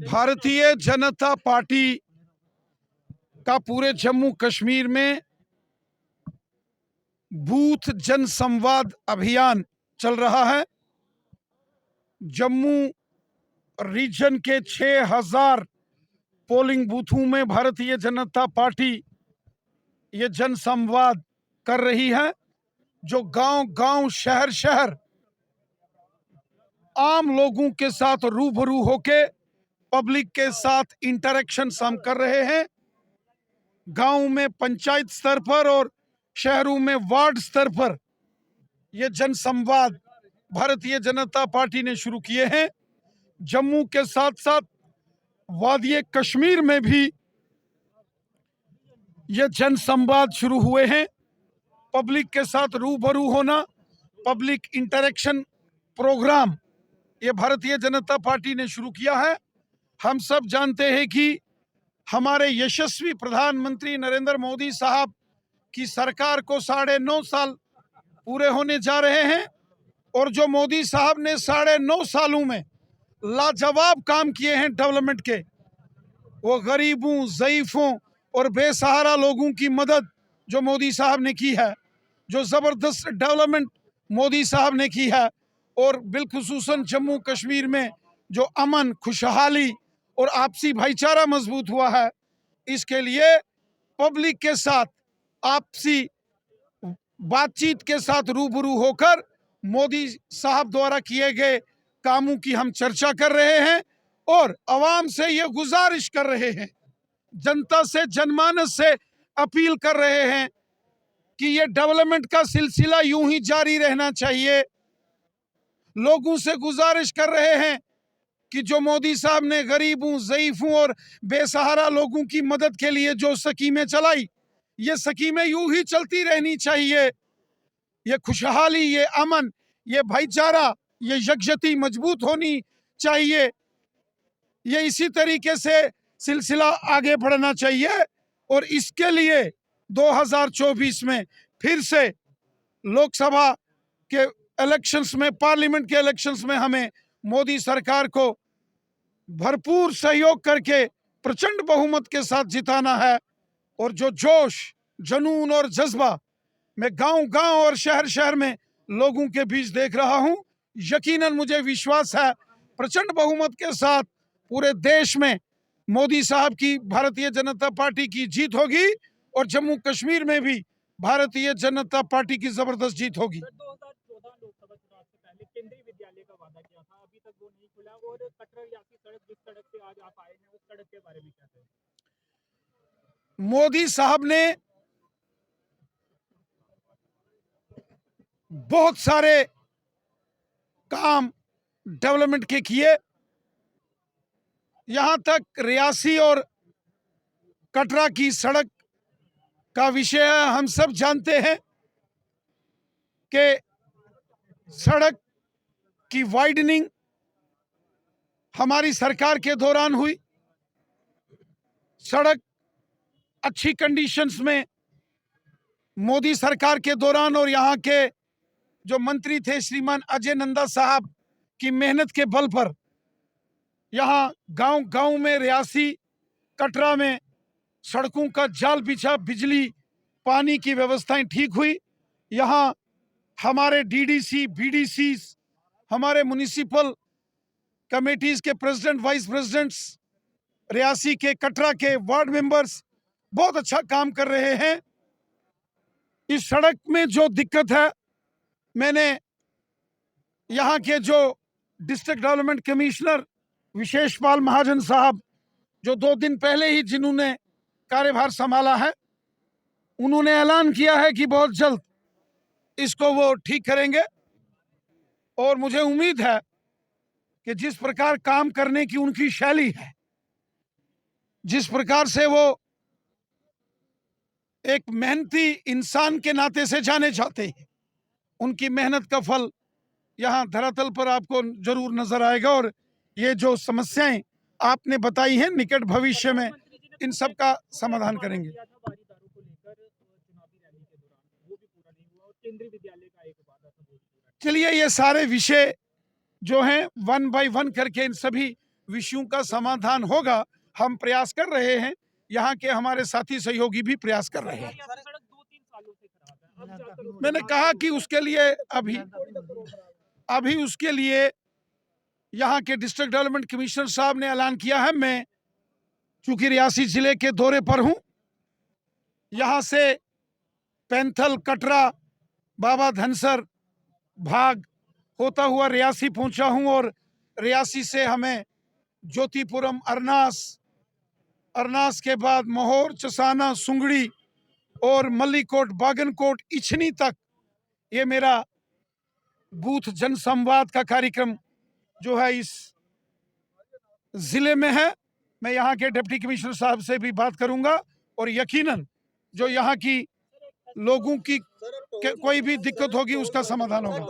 Bharatiya Janata party का पूरे जम्मू कश्मीर में बूथ जनसंवाद अभियान चल रहा है। जम्मू रीजन के 6000 पोलिंग बूथों में भारतीय जनता पार्टी ये जनसंवाद कर रही है, जो गांव-गांव, शहर-शहर आम लोगों के साथ रूबरू होके पब्लिक के साथ इंटरेक्शन हम कर रहे हैं। गांव में पंचायत स्तर पर और शहरों में वार्ड स्तर पर ये जनसंवाद भारतीय जनता पार्टी ने शुरू किए हैं। जम्मू के साथ साथ वादिये कश्मीर में भी ये जनसंवाद शुरू हुए हैं। पब्लिक के साथ रूबरू होना, पब्लिक इंटरेक्शन प्रोग्राम ये भारतीय जनता पार्टी ने शुरू किया है। हम सब जानते हैं कि हमारे यशस्वी प्रधानमंत्री नरेंद्र मोदी साहब की सरकार को 9.5 साल पूरे होने जा रहे हैं, और जो मोदी साहब ने 9.5 सालों में लाजवाब काम किए हैं डेवलपमेंट के, वो गरीबों, ज़ईफ़ों और बेसहारा लोगों की मदद जो मोदी साहब ने की है, जो ज़बरदस्त डेवलपमेंट मोदी साहब ने की है, और बिलखुसूसन जम्मू कश्मीर में जो अमन, खुशहाली और आपसी भाईचारा मजबूत हुआ है, इसके लिए पब्लिक के साथ आपसी बातचीत के साथ रूबरू होकर मोदी साहब द्वारा किए गए कामों की हम चर्चा कर रहे हैं और आवाम से ये गुजारिश कर रहे हैं, जनता से, जनमानस से अपील कर रहे हैं कि ये डेवलपमेंट का सिलसिला यूं ही जारी रहना चाहिए। लोगों से गुजारिश कर रहे हैं कि जो मोदी साहब ने गरीबों, ज़ईफ़ों और बेसहारा लोगों की मदद के लिए जो स्कीमें चलाई, ये स्कीमें यूं ही चलती रहनी चाहिए। ये खुशहाली, ये अमन, ये भाईचारा, ये यकजहती मजबूत होनी चाहिए। ये इसी तरीके से सिलसिला आगे बढ़ना चाहिए, और इसके लिए 2024 में फिर से लोकसभा के इलेक्शंस में, पार्लियामेंट के इलेक्शंस में हमें मोदी सरकार को भरपूर सहयोग करके प्रचंड बहुमत के साथ जिताना है। और जो जोश, जुनून और जज्बा मैं गांव-गांव और शहर-शहर में लोगों के बीच देख रहा हूं, यकीनन मुझे विश्वास है प्रचंड बहुमत के साथ पूरे देश में मोदी साहब की, भारतीय जनता पार्टी की जीत होगी, और जम्मू कश्मीर में भी भारतीय जनता पार्टी की जबरदस्त जीत होगी। 2014 लोकसभा चुनाव से पहले केंद्रीय विद्यालय का वादा किया था, अभी तक वो नहीं खुला, और कटरा रियासी सड़क, जिस सड़क से आज आप आए हैं, उस सड़क के बारे में क्या कहें? मोदी साहब ने बहुत सारे काम डेवलपमेंट के किए। यहां तक रियासी और कटरा की सड़क का विषय है। हम सब जानते हैं कि सड़क की वाइडनिंग हमारी सरकार के दौरान हुई। सड़क अच्छी कंडीशंस में मोदी सरकार के दौरान, और यहाँ के जो मंत्री थे श्रीमान अजय नंदा साहब की मेहनत के बल पर यहाँ गांव-गांव में, रियासी, कटरा में सड़कों का जाल बिछा, बिजली, पानी की व्यवस्थाएं ठीक हुई। यहाँ हमारे डीडीसी, बीडीसीज, हमारे म्युनिसिपल कमेटीज के प्रेसिडेंट, वाइस प्रेसिडेंट्स, रियासी के, कटरा के वार्ड मेंबर्स बहुत अच्छा काम कर रहे हैं। इस सड़क में जो दिक्कत है, मैंने यहाँ के जो डिस्ट्रिक्ट डेवलपमेंट कमिश्नर विशेषपाल महाजन साहब, जो 2 दिन पहले ही जिन्होंने कार्यभार संभाला है, उन्होंने ऐलान किया है कि बहुत जल्द इसको वो ठीक करेंगे। और मुझे उम्मीद है कि जिस प्रकार काम करने की उनकी शैली है, जिस प्रकार से वो एक मेहनती इंसान के नाते से जाने जाते हैं, उनकी मेहनत का फल यहाँ धरातल पर आपको जरूर नजर आएगा। और ये जो समस्याएं आपने बताई हैं, निकट भविष्य में प्रधानमंत्री जी ने इन सब का समाधान करेंगे। किया था वारीदारों को लेकर चुनावी रैली के दौरान, वो भी पूरा नहीं हुआ, और केंद्रीय विद्यालय का एक वादा था, वो भी पूरा नहीं चलिए, ये सारे विषय जो हैं वन बाय वन करके इन सभी विषयों का समाधान होगा। हम प्रयास कर रहे हैं, यहाँ के हमारे साथी सहयोगी भी प्रयास कर रहे हुआ। हैं। यातायात सड़क 2-3 सालों से खराब है, अब जाकर उसको मैंने कहा कि उसके लिए अभी उसके लिए यहाँ के डिस्ट्रिक्ट डेवलपमेंट कमिश्नर साहब ने ऐलान किया है। मैं चूंकि रियासी जिले के दौरे पर हूं, यहाँ से पैंथल, कटरा, बाबा धनसर भाग होता हुआ रियासी पहुंचा हूं, और रियासी से हमें ज्योतिपुरम, अरनास के बाद मोहोर, चसाना, सुंगड़ी और मल्लीकोट, बागनकोट, इछनी तक ये मेरा बूथ जनसंवाद का कार्यक्रम जो है इस जिले में है। मैं यहाँ के डिप्टी कमिश्नर साहब से भी बात करूंगा, और यकीनन जो यहाँ की लोगों की कोई भी दिक्कत होगी उसका समाधान होगा।